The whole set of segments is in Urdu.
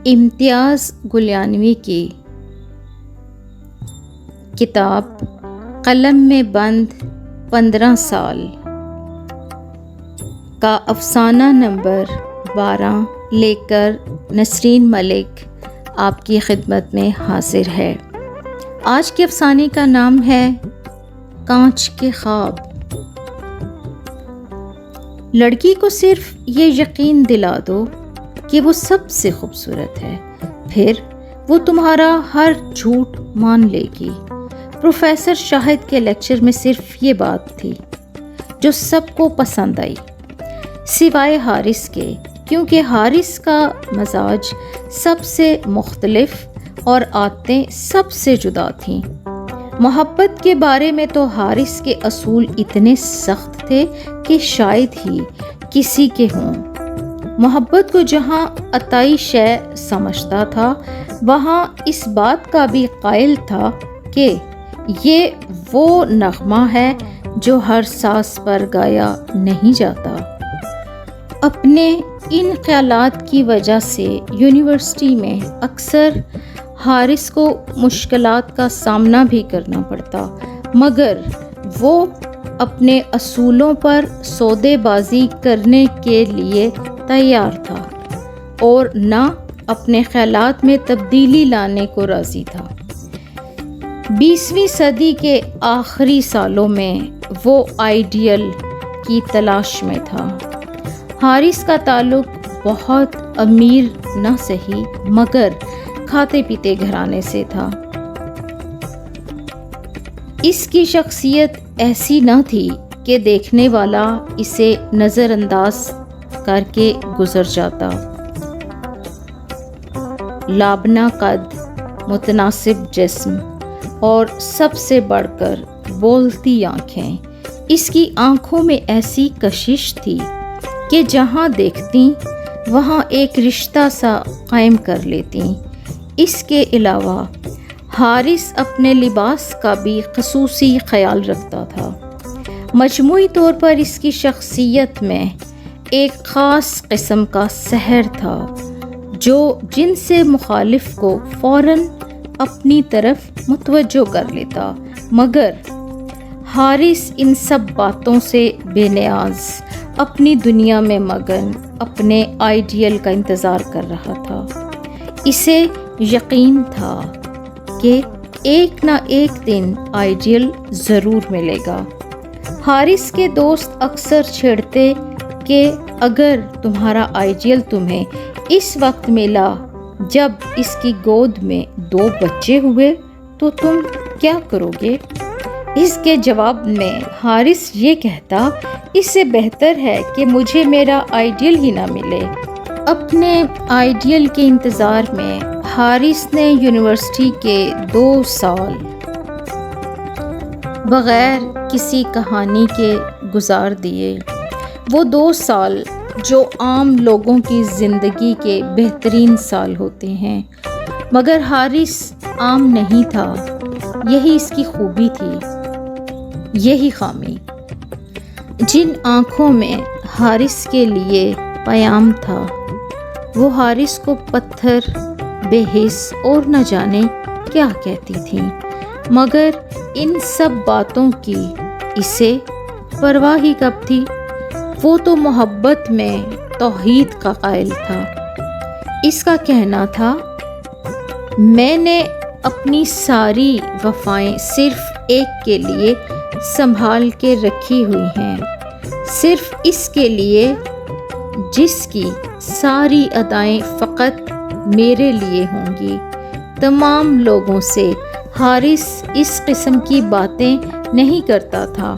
امتیاز گلیانوی کی کتاب قلم میں بند 15 سال کا افسانہ نمبر 12 لے کر نسرین ملک آپ کی خدمت میں حاضر ہے۔ آج کے افسانے کا نام ہے کانچ کے خواب۔ لڑکی کو صرف یہ یقین دلا دو کہ وہ سب سے خوبصورت ہے، پھر وہ تمہارا ہر جھوٹ مان لے گی۔ پروفیسر شاہد کے لیکچر میں صرف یہ بات تھی جو سب کو پسند آئی، سوائے حارث کے، کیونکہ حارث کا مزاج سب سے مختلف اور عادتیں سب سے جدا تھیں۔ محبت کے بارے میں تو حارث کے اصول اتنے سخت تھے کہ شاید ہی کسی کے ہوں۔ محبت کو جہاں عطائی شے سمجھتا تھا، وہاں اس بات کا بھی قائل تھا کہ یہ وہ نغمہ ہے جو ہر ساز پر گایا نہیں جاتا۔ اپنے ان خیالات کی وجہ سے یونیورسٹی میں اکثر حارث کو مشکلات کا سامنا بھی کرنا پڑتا، مگر وہ اپنے اصولوں پر سودے بازی کرنے کے لیے تیار تھا اور نہ اپنے خیالات میں تبدیلی لانے کو راضی تھا۔ 20ویں صدی کے آخری سالوں میں وہ آئیڈیل کی تلاش میں تھا۔ حارث کا تعلق بہت امیر نہ سہی مگر کھاتے پیتے گھرانے سے تھا۔ اس کی شخصیت ایسی نہ تھی کہ دیکھنے والا اسے نظر انداز کر کے گزر جاتا۔ لابنا قد، متناسب جسم اور سب سے بڑھ کر بولتی آنکھیں۔ اس کی آنکھوں میں ایسی کشش تھی کہ جہاں دیکھتی وہاں ایک رشتہ سا قائم کر لیتی۔ اس کے علاوہ حارث اپنے لباس کا بھی خصوصی خیال رکھتا تھا۔ مجموعی طور پر اس کی شخصیت میں ایک خاص قسم کا سحر تھا جو جن سے مخالف کو فوراً اپنی طرف متوجہ کر لیتا، مگر حارث ان سب باتوں سے بے نیاز، اپنی دنیا میں مگن، اپنے آئیڈیل کا انتظار کر رہا تھا۔ اسے یقین تھا کہ ایک نہ ایک دن آئیڈیل ضرور ملے گا۔ حارث کے دوست اکثر چھیڑتے کہ اگر تمہارا آئیڈیل تمہیں اس وقت ملا جب اس کی گود میں 2 بچے ہوئے تو تم کیا کرو گے؟ اس کے جواب میں حارث یہ کہتا، اس سے بہتر ہے کہ مجھے میرا آئیڈیل ہی نہ ملے۔ اپنے آئیڈیل کے انتظار میں حارث نے یونیورسٹی کے 2 سال بغیر کسی کہانی کے گزار دیے۔ وہ 2 سال جو عام لوگوں کی زندگی کے بہترین سال ہوتے ہیں، مگر حارث عام نہیں تھا۔ یہی اس کی خوبی تھی، یہی خامی۔ جن آنکھوں میں حارث کے لیے پیام تھا، وہ حارث کو پتھر، بے حس اور نہ جانے کیا کہتی تھیں، مگر ان سب باتوں کی اسے پرواہ ہی کب تھی؟ وہ تو محبت میں توحید کا قائل تھا۔ اس کا کہنا تھا، میں نے اپنی ساری وفائیں صرف ایک کے لیے سنبھال کے رکھی ہوئی ہیں، صرف اس کے لیے جس کی ساری ادائیں فقط میرے لیے ہوں گی۔ تمام لوگوں سے حارث اس قسم کی باتیں نہیں کرتا تھا،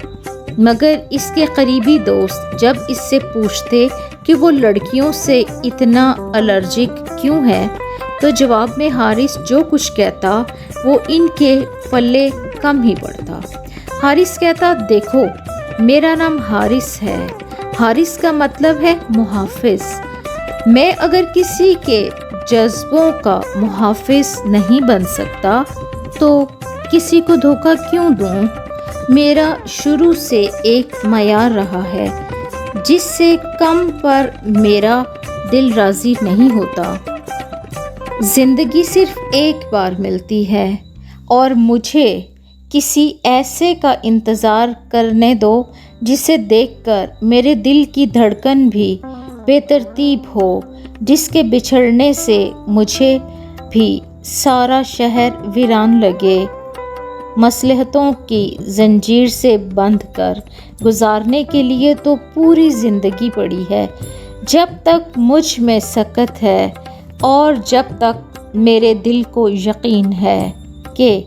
مگر اس کے قریبی دوست جب اس سے پوچھتے کہ وہ لڑکیوں سے اتنا الرجک کیوں ہے، تو جواب میں حارث جو کچھ کہتا وہ ان کے پلے کم ہی پڑتا۔ حارث کہتا، دیکھو میرا نام حارث ہے، حارث کا مطلب ہے محافظ۔ میں اگر کسی کے جذبوں کا محافظ نہیں بن سکتا تو کسی کو دھوکہ کیوں دوں؟ میرا شروع سے ایک معیار رہا ہے جس سے کم پر میرا دل راضی نہیں ہوتا۔ زندگی صرف ایک بار ملتی ہے اور مجھے کسی ایسے کا انتظار کرنے دو جسے دیکھ کر میرے دل کی دھڑکن بھی بے ترتیب ہو، جس کے بچھڑنے سے مجھے بھی سارا شہر ویران لگے۔ مصلحتوں کی زنجیر سے بندھ کر گزارنے کے لیے تو پوری زندگی پڑی ہے۔ جب تک مجھ میں سکت ہے اور جب تک میرے دل کو یقین ہے کہ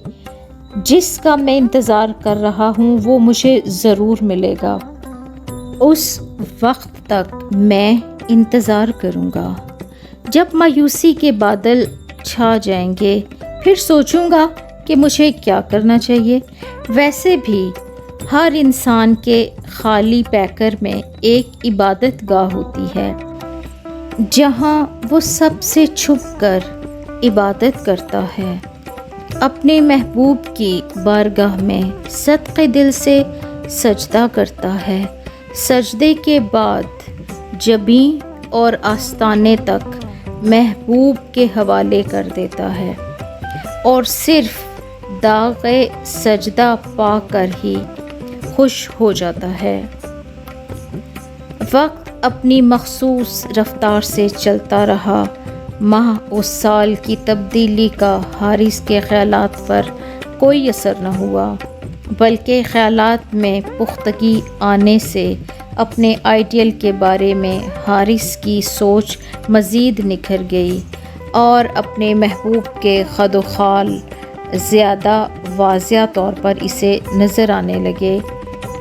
جس کا میں انتظار کر رہا ہوں وہ مجھے ضرور ملے گا، اس وقت تک میں انتظار کروں گا۔ جب مایوسی کے بادل چھا جائیں گے پھر سوچوں گا کہ مجھے کیا کرنا چاہیے۔ ویسے بھی ہر انسان کے خالی پیکر میں ایک عبادت گاہ ہوتی ہے جہاں وہ سب سے چھپ کر عبادت کرتا ہے، اپنے محبوب کی بارگاہ میں صدقے دل سے سجدہ کرتا ہے، سجدے کے بعد جبیں اور آستانے تک محبوب کے حوالے کر دیتا ہے اور صرف داغ سجدہ پا کر ہی خوش ہو جاتا ہے۔ وقت اپنی مخصوص رفتار سے چلتا رہا، ماہ و سال کی تبدیلی کا حارث کے خیالات پر کوئی اثر نہ ہوا، بلکہ خیالات میں پختگی آنے سے اپنے آئیڈیل کے بارے میں حارث کی سوچ مزید نکھر گئی اور اپنے محبوب کے خد و خال زیادہ واضح طور پر اسے نظر آنے لگے۔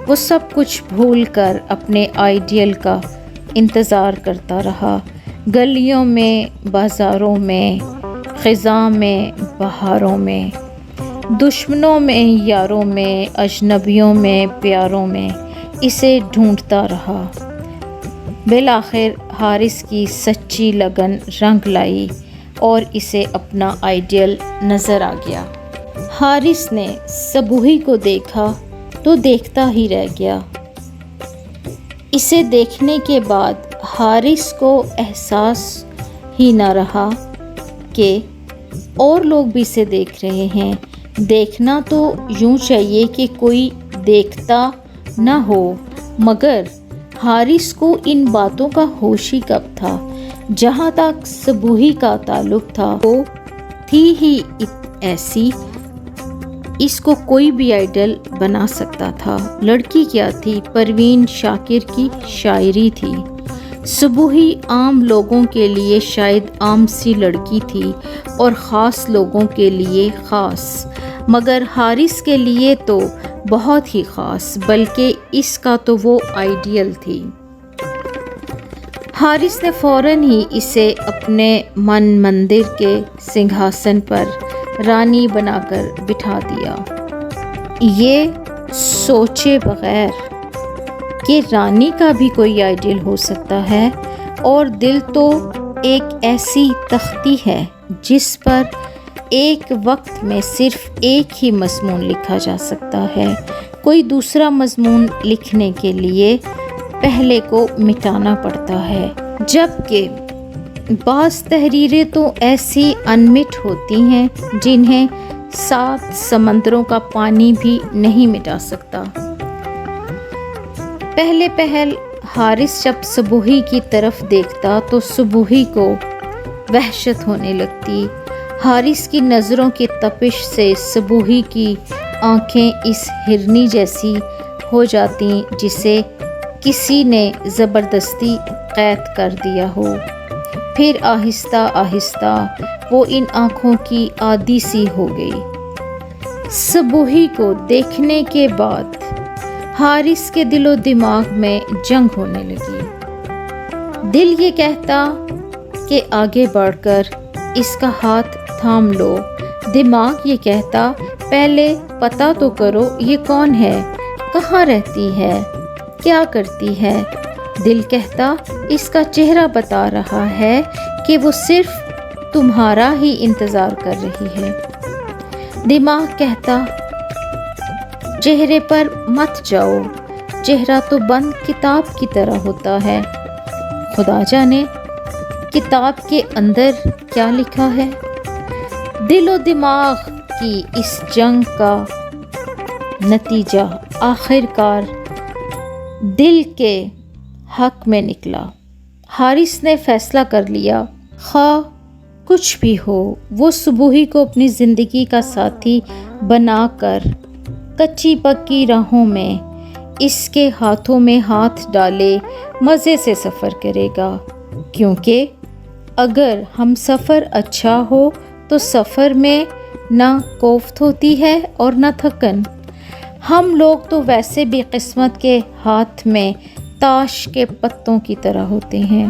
وہ سب کچھ بھول کر اپنے آئیڈیل کا انتظار کرتا رہا، گلیوں میں، بازاروں میں، خزاں میں، بہاروں میں، دشمنوں میں، یاروں میں، اجنبیوں میں، پیاروں میں اسے ڈھونڈتا رہا۔ بالآخر حارث کی سچی لگن رنگ لائی اور اسے اپنا آئیڈیل نظر آ گیا۔ حارث نے صبوحی کو دیکھا تو دیکھتا ہی رہ گیا۔ اسے دیکھنے کے بعد حارث کو احساس ہی نہ رہا کہ اور لوگ بھی اسے دیکھ رہے ہیں۔ دیکھنا تو یوں چاہیے کہ کوئی دیکھتا نہ ہو، مگر حارث کو ان باتوں کا ہوش ہی کب تھا؟ جہاں تک صبوحی کا تعلق تھا وہ تھی ہی ایسی، اس کو کوئی بھی آئیڈل بنا سکتا تھا۔ لڑکی کیا تھی؟ پروین شاکر کی شاعری تھی۔ صبوحی عام لوگوں کے لیے شاید عام سی لڑکی تھی اور خاص لوگوں کے لیے خاص، مگر حارث کے لیے تو بہت ہی خاص، بلکہ اس کا تو وہ آئیڈیل تھی۔ حارث نے فوراً ہی اسے اپنے من مندر کے سنگھاسن پر رانی بنا کر بٹھا دیا، یہ سوچے بغیر کہ رانی کا بھی کوئی آئیڈیل ہو سکتا ہے، اور دل تو ایک ایسی تختی ہے جس پر ایک وقت میں صرف ایک ہی مضمون لکھا جا سکتا ہے۔ کوئی دوسرا مضمون لکھنے کے لیے پہلے کو مٹانا پڑتا ہے، جبکہ بعض تحریریں تو ایسی انمٹ ہوتی ہیں جنہیں 7 سمندروں کا پانی بھی نہیں مٹا سکتا۔ پہلے پہل حارث جب صبوحی کی طرف دیکھتا تو صبوحی کو وحشت ہونے لگتی۔ حارث کی نظروں کی تپش سے صبوحی کی آنکھیں اس ہرنی جیسی ہو جاتی جسے کسی نے زبردستی قید کر دیا ہو۔ پھر آہستہ آہستہ وہ ان آنکھوں کی عادی سی ہو گئی۔ صبوحی کو دیکھنے کے بعد حارث کے دل و دماغ میں جنگ ہونے لگی۔ دل یہ کہتا کہ آگے بڑھ کر اس کا ہاتھ تھام لو، دماغ یہ کہتا پہلے پتہ تو کرو یہ کون ہے، کہاں رہتی ہے، کیا کرتی ہے۔ دل کہتا اس کا چہرہ بتا رہا ہے کہ وہ صرف تمہارا ہی انتظار کر رہی ہے۔ دماغ کہتا چہرے پر مت جاؤ، چہرہ تو بند کتاب کی طرح ہوتا ہے، خدا جانے کتاب کے اندر کیا لکھا ہے۔ دل و دماغ کی اس جنگ کا نتیجہ آخر کار دل کے حق میں نکلا۔ حارث نے فیصلہ کر لیا، خواہ کچھ بھی ہو وہ سبوہی کو اپنی زندگی کا ساتھی بنا کر کچی پکی راہوں میں اس کے ہاتھوں میں ہاتھ ڈالے مزے سے سفر کرے گا، کیونکہ اگر ہم سفر اچھا ہو تو سفر میں نہ کوفت ہوتی ہے اور نہ تھکن۔ ہم لوگ تو ویسے بھی قسمت کے ہاتھ میں تاش کے پتوں کی طرح ہوتے ہیں،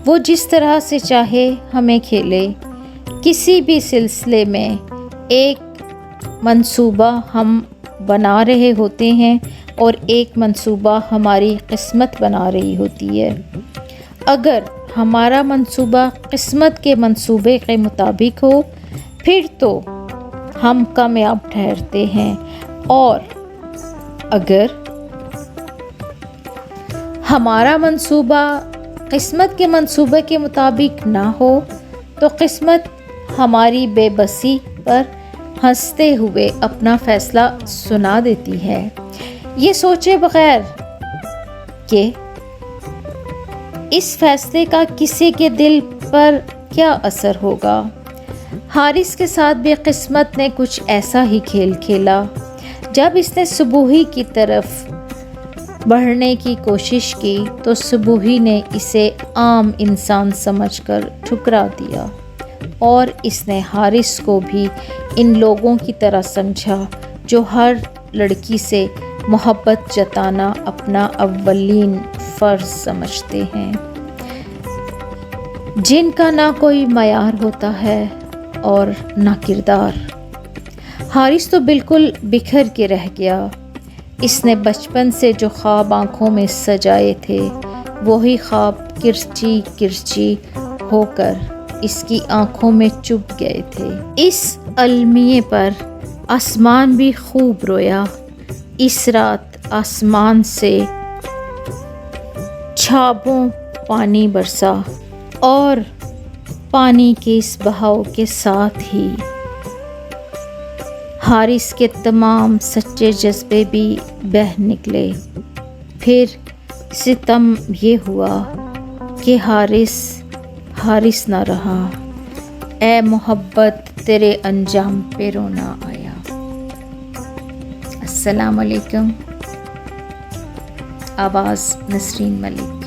وہ جس طرح سے چاہے ہمیں کھیلے۔ کسی بھی سلسلے میں ایک منصوبہ ہم بنا رہے ہوتے ہیں اور ایک منصوبہ ہماری قسمت بنا رہی ہوتی ہے۔ اگر ہمارا منصوبہ قسمت کے منصوبے کے مطابق ہو پھر تو ہم کامیاب ٹھہرتے ہیں، اور اگر ہمارا منصوبہ قسمت کے منصوبے کے مطابق نہ ہو تو قسمت ہماری بے بسی پر ہنستے ہوئے اپنا فیصلہ سنا دیتی ہے، یہ سوچے بغیر کہ اس فیصلے کا کسی کے دل پر کیا اثر ہوگا۔ حارث کے ساتھ بھی قسمت نے کچھ ایسا ہی کھیل کھیلا۔ جب اس نے سبوہی کی طرف بڑھنے کی کوشش کی تو سبوہی نے اسے عام انسان سمجھ کر ٹھکرا دیا، اور اس نے حارث کو بھی ان لوگوں کی طرح سمجھا جو ہر لڑکی سے محبت جتانا اپنا اولین فرض سمجھتے ہیں، جن کا نہ کوئی معیار ہوتا ہے اور نہ کردار۔ حارث تو بالکل بکھر کے رہ گیا۔ اس نے بچپن سے جو خواب آنکھوں میں سجائے تھے وہی خواب کرچی کرچی ہو کر اس کی آنکھوں میں چبھ گئے تھے۔ اس المیے پر آسمان بھی خوب رویا۔ اس رات آسمان سے چھاپوں پانی برسا، اور پانی کے اس بہاؤ کے ساتھ ہی حارث کے تمام سچے جذبے بھی بہہ نکلے۔ پھر ستم یہ ہوا کہ حارث نہ رہا۔ اے محبت تیرے انجام پہ رونا آیا۔ السلام علیکم۔ آواز نسرین ملک۔